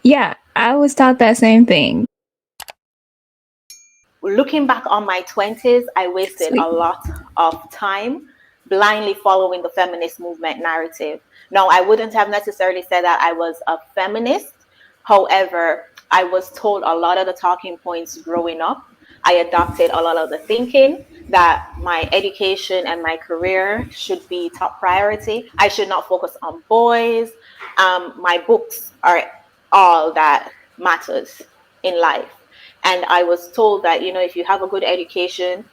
Yeah, I was taught that same thing. Looking back on my 20s, I wasted a Sweet. lot of time blindly following the feminist movement narrative. Now, I wouldn't have necessarily said that I was a feminist. However, I was told a lot of the talking points growing up. I adopted a lot of the thinking that my education and my career should be top priority. I should not focus on boys. My books are all that matters in life. And I was told that, if you have a good education,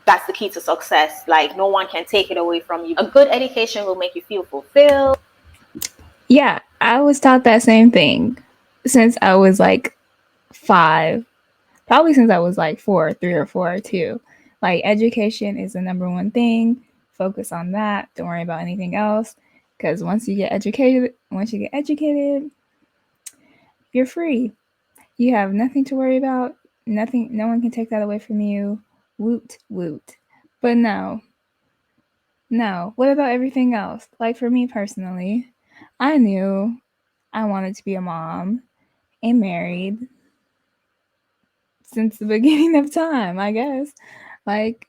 that's the key to success. Like, no one can take it away from you. A good education will make you feel fulfilled. Yeah, I was taught that same thing since I was like 5, probably since I was like 4, 3 or 4 too. Like education is the number one thing. Focus on that. Don't worry about anything else. Because once you get educated, you're free. You have nothing to worry about. Nothing. No one can take that away from you. Woot woot. But no. What about everything else? Like for me personally, I knew I wanted to be a mom and married since the beginning of time, I guess. Like,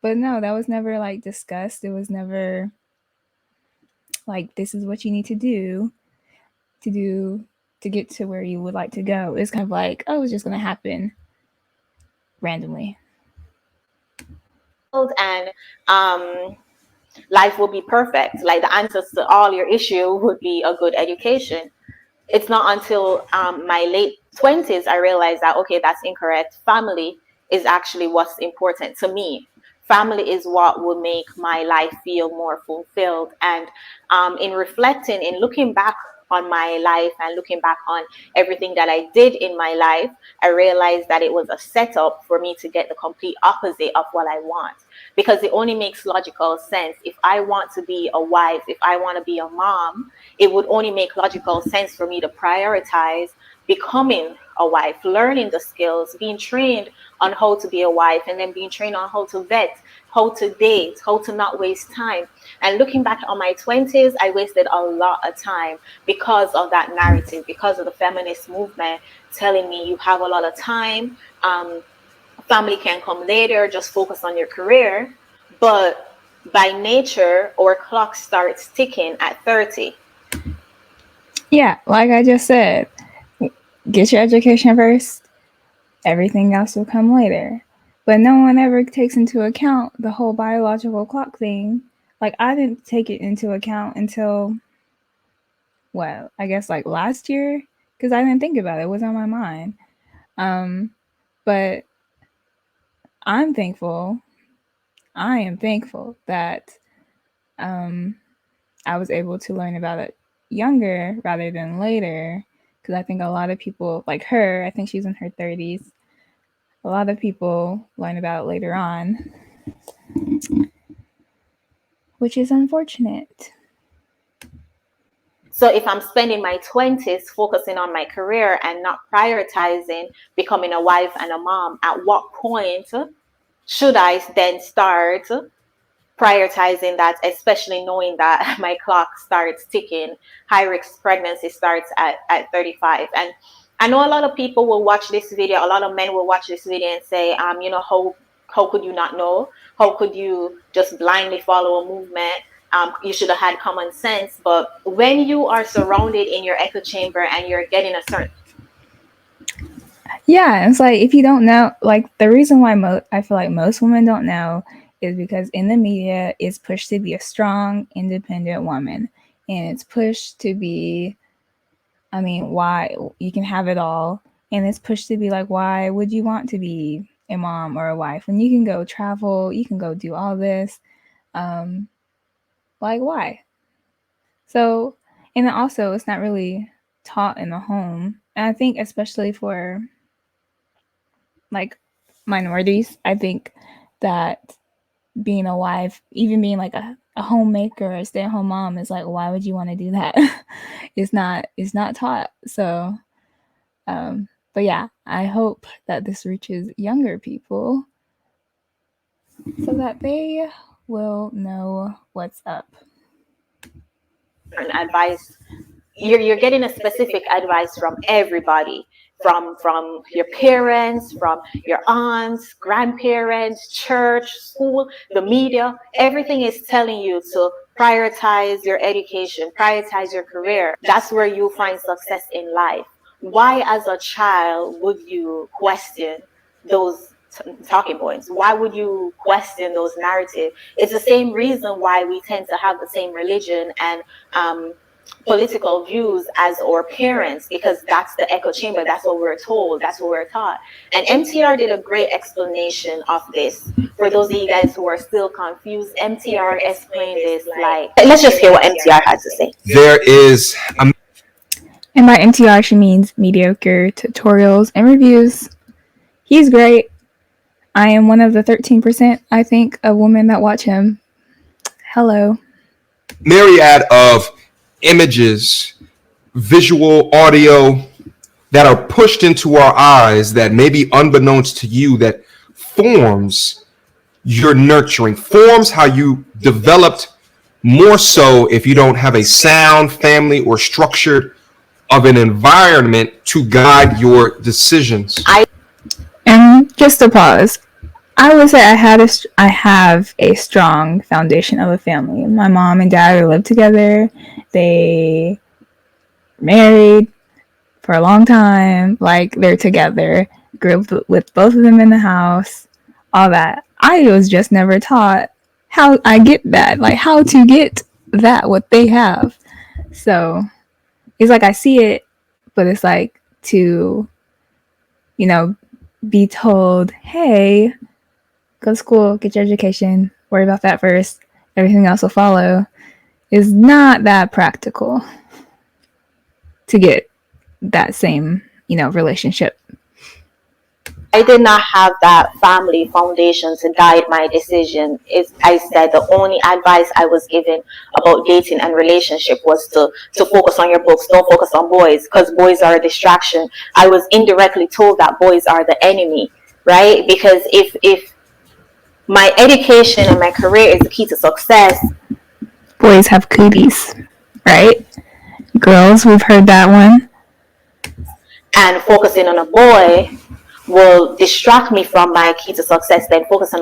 but no, that was never like discussed. It was never like this is what you need to do to get to where you would like to go. It's kind of like, oh, it's just gonna happen randomly. And life will be perfect. Like, the answers to all your issue would be a good education. It's not until my late 20s I realized that, okay, that's incorrect. Family is actually what's important to me. Family is what will make my life feel more fulfilled. And in reflecting, in looking back on my life and looking back on everything that I did in my life, I realized that it was a setup for me to get the complete opposite of what I want. Because it only makes logical sense. If I want to be a wife, if I want to be a mom, it would only make logical sense for me to prioritize becoming a wife, learning the skills, being trained on how to be a wife, and then being trained on how to vet, how to date, how to not waste time. And looking back on my 20s, I wasted a lot of time because of that narrative, because of the feminist movement telling me you have a lot of time. Family can come later, just focus on your career. But by nature, our clock starts ticking at 30. Yeah, like I just said, get your education first. Everything else will come later. But no one ever takes into account the whole biological clock thing. Like I didn't take it into account until well, I guess like last year because I didn't think about it. It was on my mind. Um, but I'm thankful. I am thankful that um, I was able to learn about it younger rather than later. Because I think a lot of people, like her, I think she's in her 30s. A lot of people learn about it later on, which is unfortunate. So if I'm spending my 20s focusing on my career and not prioritizing becoming a wife and a mom, at what point should I then start prioritizing that, especially knowing that my clock starts ticking? High risk pregnancy starts at 35. And I know a lot of people will watch this video, a lot of men will watch this video and say, how could you not know? How could you just blindly follow a movement? You should have had common sense. But when you are surrounded in your echo chamber and you're getting a certain Yeah, it's like if you don't know, like the reason why I feel like most women don't know is because in the media it's pushed to be a strong, independent woman, and it's pushed to be, I mean, why you can have it all, and it's pushed to be like, why would you want to be a mom or a wife when you can go travel, you can go do all this, um, like why? So, and then also it's not really taught in the home, and I think especially for like minorities. I think that being a wife, even being like a homemaker or a stay at home mom is like, why would you want to do that? It's not taught. So but yeah, I hope that this reaches younger people so that they will know what's up. advice you're getting a specific advice from everybody, from your parents, from your aunts, grandparents, church, school, the media. Everything is telling you to prioritize your education, prioritize your career. That's where you find success in life. Why, as a child, would you question those talking points? Why would you question those narratives? It's the same reason why we tend to have the same religion and political views as our parents, because that's the echo chamber. That's what we're told. That's what we're taught. And MTR did a great explanation of this. For those of you guys who are still confused, MTR explained this like, let's just hear what MTR had to say. There is a And by MTR, she means mediocre tutorials and reviews. He's great. I am one of the 13%, I think, of women that watch him. Hello. myriad of images, visual, audio that are pushed into our eyes that maybe unbeknownst to you that forms your nurturing, forms how you developed, more so if you don't have a sound family or structured of an environment to guide your decisions. And just to pause, I would say I have a strong foundation of a family. My mom and dad live together. They married for a long time. Like, they're together. Grew up with both of them in the house. All that. I was just never taught how I get that. Like, how to get that, what they have. So, it's like I see it, but it's like to, be told, hey, go to school, get your education, worry about that first, everything else will follow, is not that practical to get that same, relationship. I did not have that family foundation to guide my decision. I said the only advice I was given about dating and relationship was to focus on your books, don't focus on boys, because boys are a distraction. I was indirectly told that boys are the enemy, right? Because if my education and my career is the key to success, boys have cooties, right? Girls, we've heard that one. And focusing on a boy will distract me from my key to success. Then focusing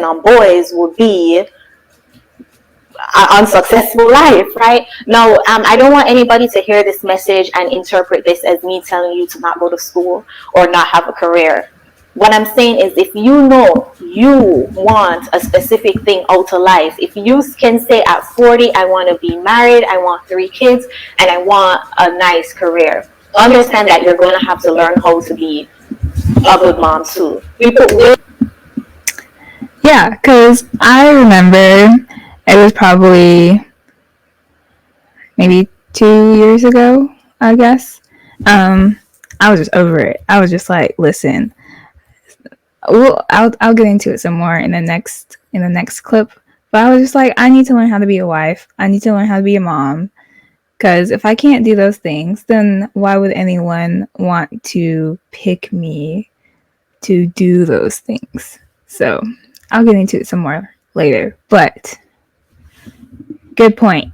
on boys would be an unsuccessful life, right? Now, I don't want anybody to hear this message and interpret this as me telling you to not go to school or not have a career. What I'm saying is, if you know you want a specific thing out of life, if you can say at 40, I want to be married, I want 3 kids, and I want a nice career, understand that you're going to have to learn how to be a good mom too. Yeah, because I remember it was probably maybe 2 years ago, I guess. I was just over it. I was just like, listen, I'll get into it some more in the next clip. But I was just like, I need to learn how to be a wife. I need to learn how to be a mom. Because if I can't do those things, then why would anyone want to pick me to do those things? So I'll get into it some more later. But good point,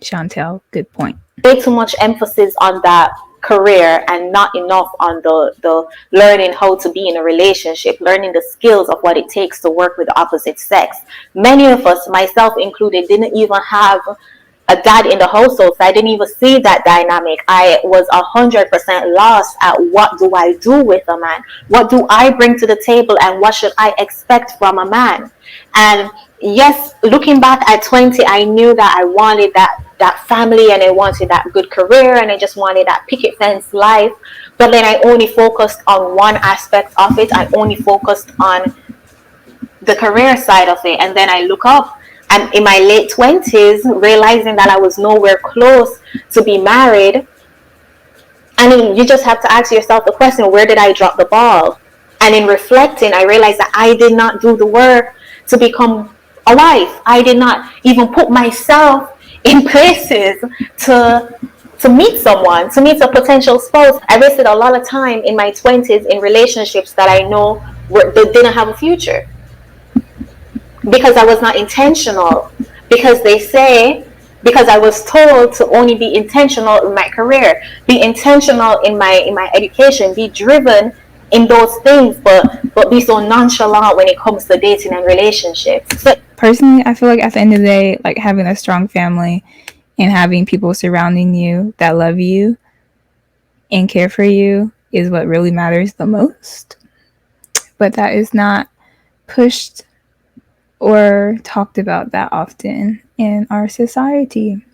Chantel. Good point. Way too much emphasis on that career and not enough on the learning how to be in a relationship, learning the skills of what it takes to work with the opposite sex. Many of us, myself included, didn't even have a dad in the household, so I didn't even see that dynamic. I was 100% lost at what do I do with a man? What do I bring to the table, and what should I expect from a man? And yes, looking back at 20, I knew that I wanted that family, and I wanted that good career, and I just wanted that picket fence life. But then I only focused on one aspect of it. I only focused on the career side of it. And then I look up, and in my late 20s, realizing that I was nowhere close to be married. I mean, you just have to ask yourself the question, where did I drop the ball? And in reflecting, I realized that I did not do the work to become a wife. I did not even put myself in places to meet someone, to meet a potential spouse. I wasted a lot of time in my 20s in relationships that I know they didn't have a future, because I was not intentional. Because they say because I was told to only be intentional in my career, be intentional in my education, be driven in those things, but be so nonchalant when it comes to dating and relationships. So personally, I feel like at the end of the day, like having a strong family and having people surrounding you that love you and care for you is what really matters the most. But that is not pushed or talked about that often in our society.